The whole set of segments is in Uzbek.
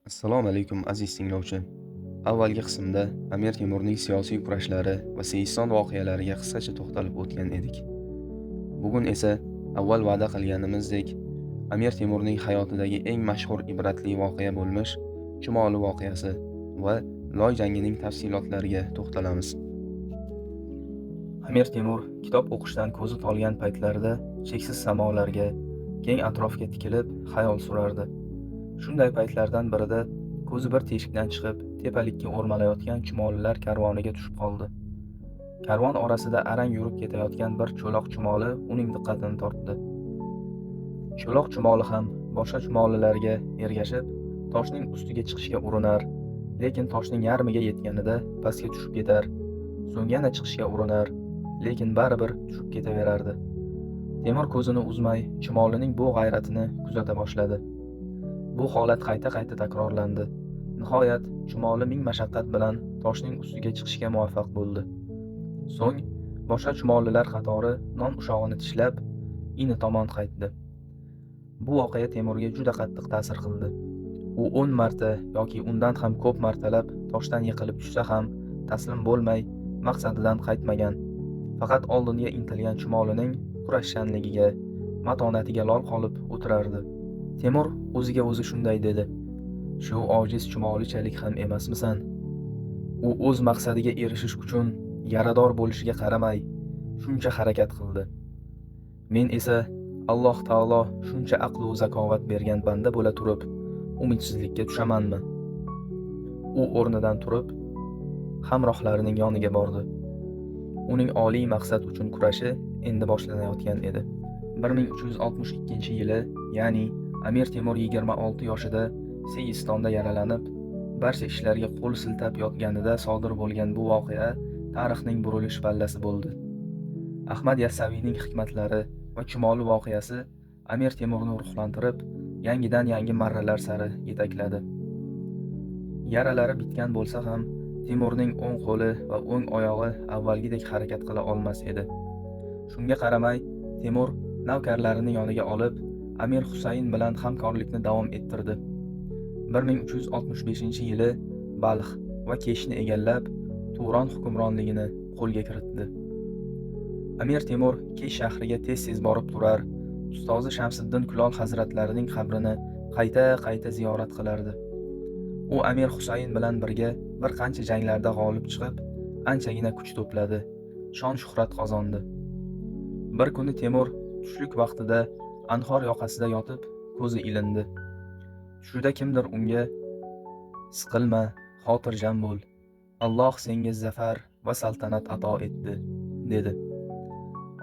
Assalomu alaykum aziz tinglovchi. Avvalgi qismda Amir Temurning siyosiy kurashlari va Seyiston voqealariga qisqacha to'xtalib o'tgan edik. Bugun esa avval va'da qilganimizdek Amir Temurning hayotidagi eng mashhur ibratli voqea bo'lmish Chumoli voqeasi va Loy jangining tafsilotlariga to'xtalamiz. Amir Temur kitob o'qishdan ko'zi tolgan paytlarida cheksiz samolarga, keng atrofga tikilib xayol surardi. Shunday paytlardan birida ko'zi bir teshikdan chiqib, tepalikka o'rmalayotgan chumolilar karvoniga tushib qoldi. Karvon orasida arang yurib ketayotgan bir cho'loq chumoli uning diqqatini tortdi. Cho'loq chumoli ham boshqa chumolilarga ergashib, toshning ustiga chiqishga urinar, lekin toshning yarmiga yetganida pastga tushib ketar. So'ng yana chiqishga urinar, lekin baribir tushib ketaverardi. Temur ko'zini uzmay chumolining bu g'ayratini kuzata boshladi. Bu holat qayta-qayta takrorlandi. Nihoyat chumoli ming mashaqqat bilan toshning ustiga chiqishga muvaffaq bo'ldi. So'ng boshqa chumolilar qatori non ushog'ini tishlab, ini tomon qaytdi. Bu voqea Temurga juda qattiq ta'sir qildi. U 10 marta yoki undan ham ko'p martalab toshdan yiqilib tushsa ham taslim bo'lmay, maqsadidan qaytmagan. Faqat oldinga intilgan chumolining kurashchanligiga, matonatiga lol qolib o'tirardi. Temur o'ziga o'zi shunday dedi: "Shu ojiz chumolichalik ham emasmisan? U o'z maqsadiga erishish uchun yarador bo'lishiga qaramay, shuncha harakat qildi. Men esa Alloh taolo shuncha aql va zakovat bergan banda bo'la turib, umidsizlikka tushamanmi?" U o'rnidan turib, hamrohlarining yoniga bordi. Uning oliy maqsad uchun kurashi endi boshlanayotgan edi. 1362-yili, ya'ni Amir Temur 26 yoshida Seyistonda yaralanib, barcha ishlarga qo'l siltab yotganida sodir bo'lgan bu voqea tarixning burilish pallasi bo'ldi. Ahmad Yassaviyning hikmatlari va Chumoli voqeasi Amir Temurni ruhlantirib, yangi marralar sari yetakladi. Yaralari bitgan bo'lsa ham, Temurning o'ng qo'li va o'ng oyog'i avvalgidek harakat qila olmas edi. Shunga qaramay, Temur navkarlarini yoniga olib, Amir Husayn bilan hamkorlikni davom ettirdi. 1365-yili Balx va Keshni egallab, Turon hukmronligini qo'lga kiritdi. Amir Temur Kesh shahriga tez-tez borib turar, ustozi Shamsiddin Kulol hazratlarining qabrini qayta-qayta ziyorat qilardi. U Amir Husayn bilan birga bir qancha janglarda g'olib chiqib, anchagina kuch to'pladi, shon-shuhrat qozondi. Bir kuni Temur tushlik vaqtida anhor yoqasida yotib, ko'zi ilindi. Tushida kimdir unga: "Siqilma, xotirjam bo'l. Alloh senga zafar va saltanat ato etdi", dedi.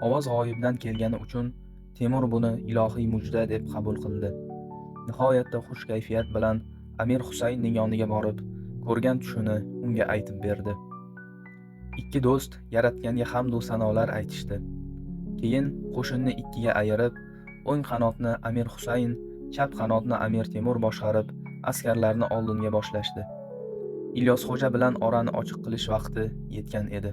Ovoz g'oyibdan kelgani uchun Temur buni ilohiy mujda deb qabul qildi. Nihoyatda xush kayfiyat bilan Amir Husaynning yoniga borib, ko'rgan tushini unga aytib berdi. Ikki do'st yaratganga hamd va sanolar aytishdi. Keyin qo'shinni ikkiga ayirib, o'ng qanotni Amir Husayn, chap qanotni Amir Temur boshqarib, askarlarni oldinga boshlashdi. Ilyos xo'ja bilan orani ochiq qilish vaqti yetgan edi.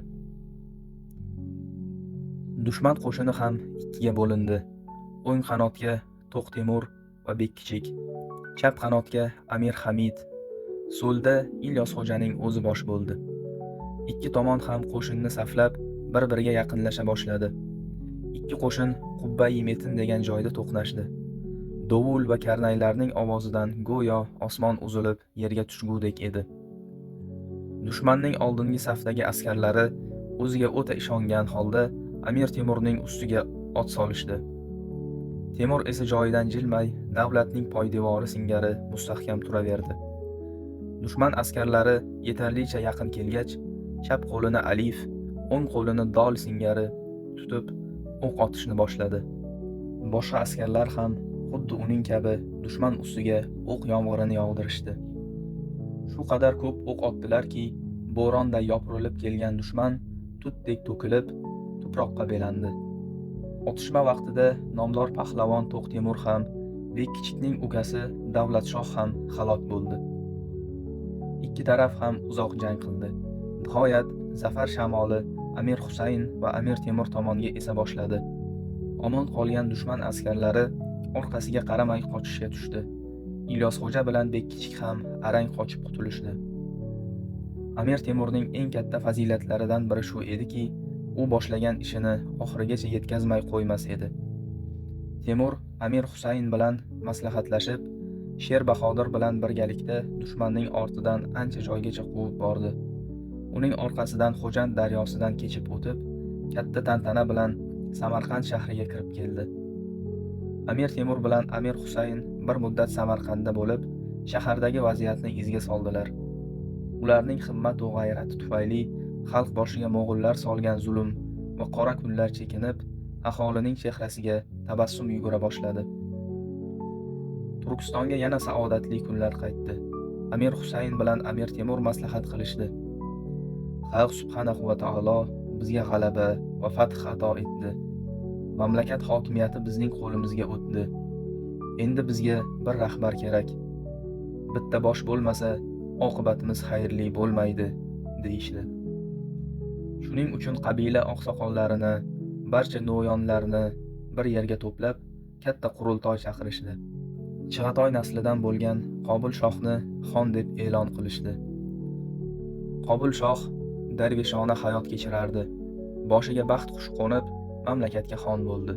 Dushman qo'shini ham ikkiga bo'lindi. O'ng qanotga To'q Temur va Bekkichik, chap qanotga Amir Hamid, so'lda Ilyos xo'janing o'zi bosh bo'ldi. Ikki tomon ham qo'shinni saflab, bir-biriga yaqinlasha boshladi. Ikki qo'shin Qubbai Metin degan joyda to'qnashdi. Dovul va karnaylarning ovozidan go'yo osmon uzilib, yerga tushgudek edi. Dushmanning oldingi safdagi askarlari o'ziga o'ta ishongan holda Amir Temurning ustiga ot solishdi. Temur esa joyidan jilmay, davlatning poydevori singari mustahkam turaverdi. Dushman askarlari yetarlicha yaqin kelgach, chap qo'lini alif, o'ng qo'lini dol singari tutib, o'q otishni boshladi. Boshqa askarlar ham xuddi uning kabi dushman ustiga o'q yomg'irini yog'dirishdi. Shu qadar ko'p o'q otdilarki, bo'ronday yopirilib kelgan dushman tutdek to'kilib, tuproqqa belandi. Otishma vaqtida nomdor pahlavon To'q Temur ham, Bekkichikning ukasi Davlatshoh ham halok bo'ldi. Ikki taraf ham uzoq jang qildi. Nihoyat zafar shamoli Amir Husayn va Amir Temur tomoniga esa boshladi. Omon qolgan dushman askarlari orqasiga qaramay qochishga tushdi. Ilyosxo'ja bilan Bekkichik ham arang qochib qutulishdi. Amir Temurning eng katta fazilatlaridan biri shu ediki, u boshlagan ishini oxirigacha yetkazmay qo'ymas edi. Temur Amir Husayn bilan maslahatlashib, Sher Bahodir bilan birgalikda dushmanning ortidan ancha joygacha quvib bordi. Uning orqasidan Xo'jand daryosidan kechib o'tib, katta tantana bilan Samarqand shahriga kirib keldi. Amir Temur bilan Amir Husayn bir muddat Samarqandda bo'lib, shahardagi vaziyatni izga soldilar. Ularning himmat va g'ayrati tufayli xalq boshiga mo'g'ullar solgan zulm va qora kunlar chekinib, aholining chehrasiga tabassum yugura boshladi. Turkistonga yana saodatli kunlar qaytdi. Amir Husayn bilan Amir Temur maslahat qilishdi. Xalq subhanahu va taolo bizga g'alaba va fath ato etdi. Mamlakat hokimiyati bizning qo'limizga o'tdi. Endi bizga bir rahbar kerak. Bitta bosh bo'lmasa, oqibatimiz xayrli bo'lmaydi, deyishdi. Shuning uchun qabila oqsoqollarini, barcha no'yonlarni bir yerga to'plab, katta qurultoy chaqirishdi. Chig'atoy naslidan bo'lgan Qobil shohni xon deb e'lon qilishdi. Qobil shoh darvishona hayot kechirardi. Boshiga baxt qush qo'nib, mamlakatga xon bo'ldi.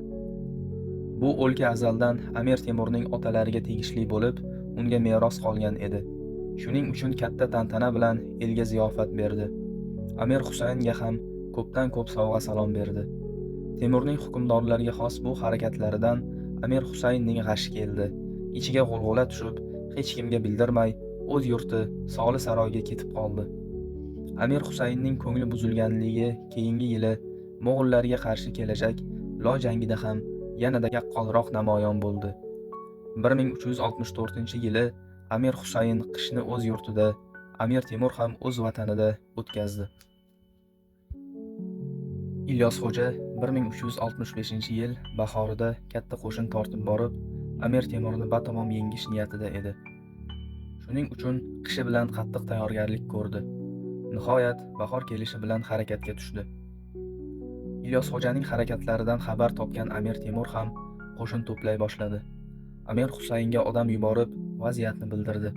Bu o'lka azaldan Amir Temurning otalariga tegishli bo'lib, unga meros qolgan edi. Shuning uchun katta tantana bilan elga ziyofat berdi. Amir Husaynga ham ko'pdan ko'p sovg'a salom berdi. Temurning hukmdorlarga xos bu harakatlaridan Amir Husaynning g'ashi keldi. Ichiga g'ulg'ula tushib, hech kimga bildirmay, o'z yurti Soli saroyga ketib qoldi. Amir Husaynning ko'ngli buzilganligi keyingi yili mo'g'ullarga qarshi kelajak Lo jangida ham yanada yaqqolroq namoyon bo'ldi. 1364-yili Amir Husayn qishni o'z yurtida, Amir Temur ham o'z vatanida o'tkazdi. Ilyosxo'ja 1365-yil bahorida katta qo'shin tortib borib, Amir Temurni batamom yengish niyatida edi. Shuning uchun qishi bilan qattiq tayyorgarlik ko'rdi. Nihoyat bahor kelishi bilan harakatga tushdi. Ilyosxo'janing harakatlaridan xabar topgan Amir Temur ham qo'shin to'play boshladi. Amir Husaynga odam yuborib, vaziyatni bildirdi.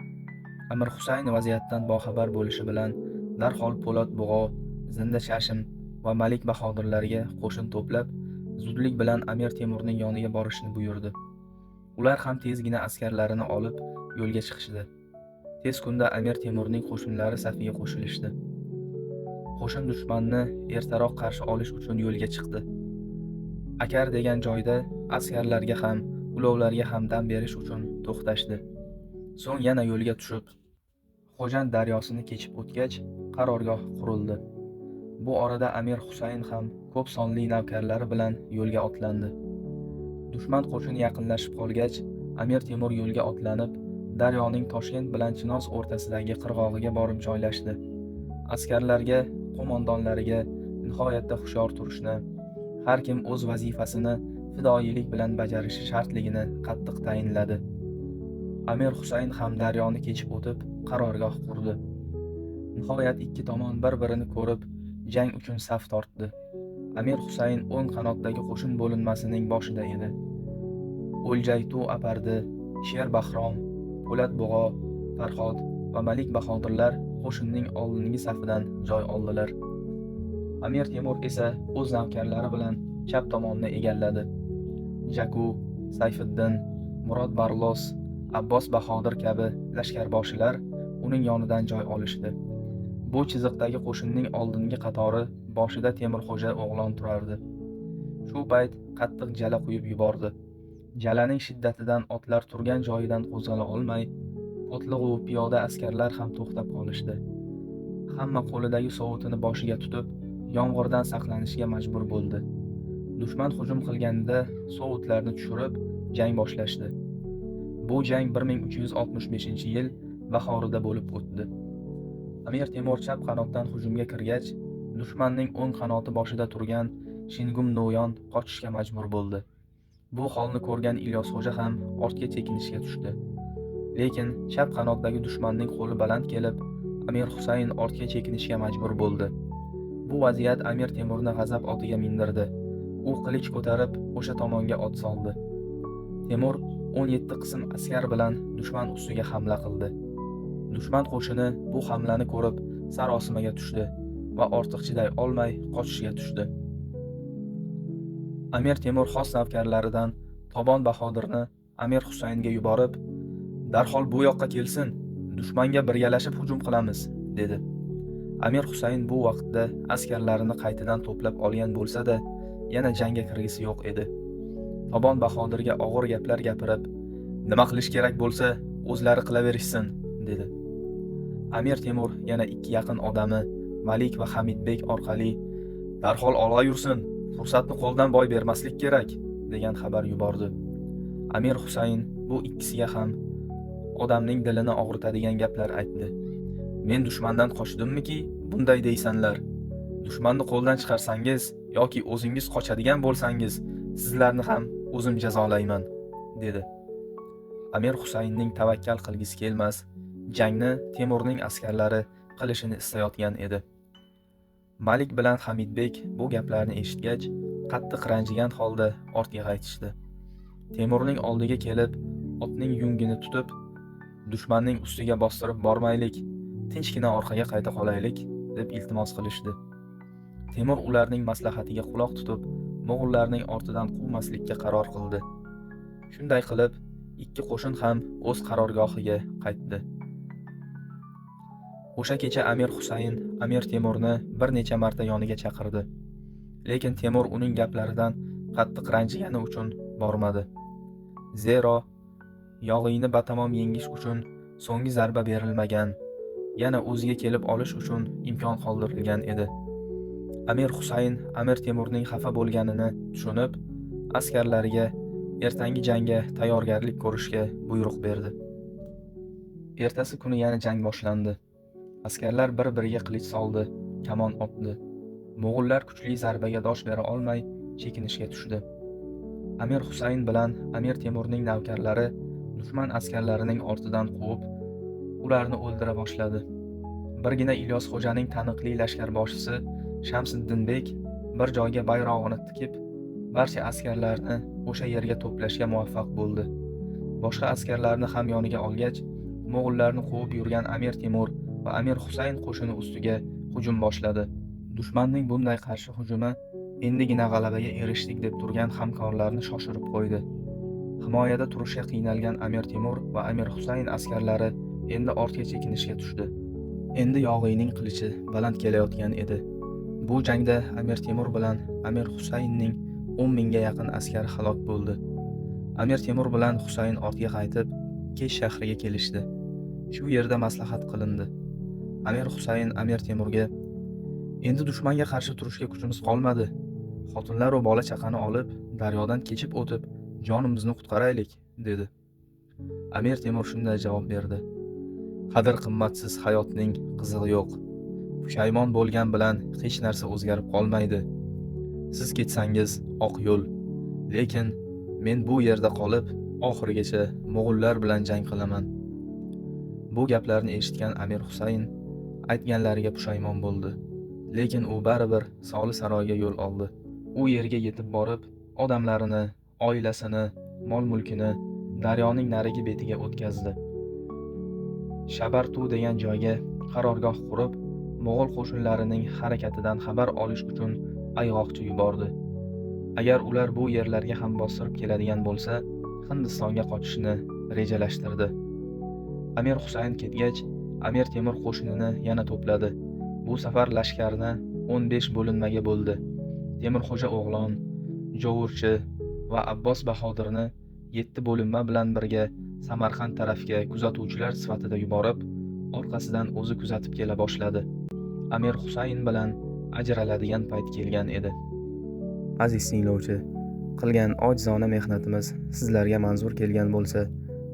Amir Husayn vaziyatdan boxabar bo'lishi bilan darhol Po'lat Bug'o, Zinda Chashim va Malik Bahodirlarga qo'shin to'plab, zudlik bilan Amir Temurning yoniga borishni buyurdi. Ular ham tezgina askarlarini olib yo'lga chiqishdi. Tez kunda Amir Temurning qo'shinlari safiga qo'shilishdi. Qo'shin dushmanni ertaroq qarshi olish uchun yo'lga chiqdi. Akar degan joyda askarlarga ham, ulovlarga ham dam berish uchun to'xtashdi. So'ng yana yo'lga tushib, Xo'jand daryosini kechib o'tgach, qarorgoh qurildi. Bu orada Amir Husayn ham ko'p sonli navkarlari bilan yo'lga otlandi. Dushman qo'shini yaqinlashib qolgach, Amir Temur yo'lga otlanib, daryoning Toshkent bilan Chinoz o'rtasidagi qirg'og'iga borib joylashdi. Askarlarga, qo'mondonlariga nihoyatda hushyor turishni, har kim o'z vazifasini fidoyilik bilan bajarishi shartligini qattiq tayinladi. Amir Husayn ham daryoni kechib o'tib, qarorgoh qurdi. Nihoyat ikki tomon bir-birini ko'rib, jang uchun saf tortdi. Amir Husayn o'ng qanotdagi qo'shin bo'linmasining boshida edi. O'ljaytu apardi, Sher Bahrom, Po'lat Bug'o, Farhod va Malik Bahodirlar qo'shinning oldingi safidan joy oldilar. Amir Temur esa o'z navkarlari bilan chap tomonni egalladi. Jaku, Sayfiddin, Murod Barlos, Abbos Bahodir kabi lashkarboshilar uning yonidan joy olishdi. Bu chiziqdagi qo'shinning oldingi qatori boshida Temurxo'ja o'g'lon turardi. Shu payt qattiq jala quyib yubordi. Jalaning shiddatidan otlar turgan joyidan qo'zg'ala olmay, otliq va piyoda askarlar ham to'xtab qolishdi. Hamma qo'lidagi sovutini boshiga tutib, yomg'irdan saqlanishga majbur bo'ldi. Dushman hujum qilganida sovutlarni tushirib, jang boshlashdi. Bu jang 1365-yil bahorida bo'lib o'tdi. Amir Temur chap qanotdan hujumga kirgach, dushmanning o'ng qanoti boshida turgan Shingum No'yon qochishga majbur bo'ldi. Bu holni ko'rgan Ilyosxo'ja ham ortga chekinishga tushdi. Lekin chap qanotdagi dushmanning qo'li baland kelib, Amir Husayn ortga chekinishga majbur bo'ldi. Bu vaziyat Amir Temurni g'azab otiga mindirdi. U qilich ko'tarib o'sha tomonga ot soldi. Temur 17 qism askar bilan dushman ustiga hamla qildi. Dushman qo'shini bu hamlani ko'rib sarosimaga tushdi va ortiq chiday olmay qochishga tushdi. Amir Temur xos navkarlaridan Tobon Bahodirni Amir Husaynga yuborib, "Darhol bu yoqqa kelsin, dushmanga birgalashib hujum qilamiz", dedi. Amir Husayn bu vaqtda askarlarini qaytadan to'plab olgan bo'lsa-da, yana jangga kirgisi yo'q edi. Tobon Bahodirga og'ir gaplar gapirib, "Nima qilish kerak bo'lsa, o'zlari qilaverishsin", dedi. Amir Temur yana ikki yaqin odami Malik va Hamidbek orqali "Darhol olg'a yursin, fursatni qo'ldan boy bermaslik kerak", degan xabar yubordi. Amir Husayn bu ikkisiga ham odamning dilini og'ritadigan gaplar aytdi. "Men dushmandan qochdimmi-ki, bunday deysanlar. Dushmanni qo'ldan chiqarsangiz yoki o'zingiz qochadigan bo'lsangiz, sizlarni ham o'zim jazolayman", dedi. Amir Husaynning tavakkal qilgisi kelmas, jangni Temurning askarlari qilishini istayotgan edi. Malik bilan Hamidbek bu gaplarni eshitgach, qattiq ranjigan holda ortga qaytishdi. Temurning oldiga kelib, otning yungini tutib, dushmanning ustiga bostirib bormaylik, tinchgina orqaga qayta qolaylik, deb iltimos qilishdi. Temur ularning maslahatiga quloq tutib, mo'g'ullarning ortidan quvmaslikka qaror qildi. Shunday qilib, ikki qo'shin ham o'z qarorgohiga qaytdi. O'sha kecha Amir Husayn Amir Temurni bir necha marta yoniga chaqirdi. Lekin Temur uning gaplaridan qattiq ranjigani uchun bormadi. Zero yog'iyni batamom yengish uchun so'nggi zarba berilmagan, yana o'ziga kelib olish uchun imkon qoldirilgan edi. Amir Husayn Amir Temurning xafa bo'lganini tushunib, askarlariga ertangi jangga tayyorgarlik ko'rishga buyruq berdi. Ertasi kuni yana jang boshlandi. Askarlar bir-biriga qilich soldi, kamon otdi. Mo'g'ullar kuchli zarbaga dosh bera olmay chekinishga tushdi. Amir Husayn bilan Amir Temurning navkarlari dushman askarlarining ortidan quvib, ularni o'ldira boshladi. Birgina Ilyos xo'janing taniqli lashkarboshisi Shamsiddinbek bir joyga bayrog'ini tikib, barcha askarlarni o'sha yerga to'plashga muvaffaq bo'ldi. Boshqa askarlarni ham yoniga olgach, mo'g'ullarni quvib yurgan Amir Temur va Amir Husayn qo'shini ustiga hujum boshladi. Dushmanning bunday qarshi hujumi endigina g'alabaga erishdik deb turgan hamkorlarni shoshirib qo'ydi. Himoyada turishga qiynalgan Amir Temur va Amir Husayn askarlari endi ortga chekinishga tushdi. Endi yog'iyning qilichi baland kelayotgan edi. Bu jangda Amir Temur bilan Amir Husaynning 10 mingga yaqin askari halok bo'ldi. Amir Temur bilan Husayn ortga qaytib, Kesh shahriga kelishdi. Shu yerda maslahat qilindi. Amir Husayn Amir Temurga: "Endi dushmanga qarshi turishga kuchimiz qolmadi. Xotinlar va bola chaqani olib, daryodan kechib o'tib, jonimizni qutqaraylik", dedi. Amir Temur shunday javob berdi: "Qadr qimmatsiz hayotning qizig'i yo'q. Pushaymon bo'lgan bilan hech narsa o'zgarib qolmaydi. Siz ketsangiz oq yo'l. Lekin men bu yerda qolib, oxirigacha mo'g'ullar bilan jang qilaman." Bu gaplarni eshitgan Amir Husayn aytganlariga pushaymon bo'ldi. Lekin u baribir Soli saroyga yo'l oldi. U yerga yetib borib, odamlarini, oilasini, mol-mulkini daryoning narigi betiga o'tkazdi. Shabartu degan joyga qarorgoh qurib, mo'g'ul qo'shinlarining harakatidan xabar olish uchun ayg'oqchi yubordi. Agar ular bu yerlarga ham bostirib keladigan bo'lsa, Hindistonga qochishni rejalashtirdi. Amir Husayn ketgach, Amir Temur qo'shinini yana to'pladi. Bu safar lashkarni 15 bo'linmaga bo'ldi. Temurxo'ja o'g'lon, Jovurchi va Abbos Bahodirni 7 bo'linma bilan birga Samarqand tarafga kuzatuvchilar sifatida yuborib, orqasidan o'zi kuzatib kela boshladi. Amir Husayn bilan ajraladigan payt kelgan edi. Aziz tinglovchi, qilgan ojizona mehnatimiz sizlarga manzur kelgan bo'lsa,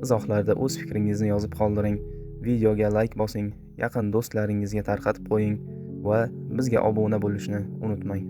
izohlarda o'z fikringizni yozib qoldiring, videoga like bosing, yaqin do'stlaringizga tarqatib qo'ying va bizga obuna bo'lishni unutmang.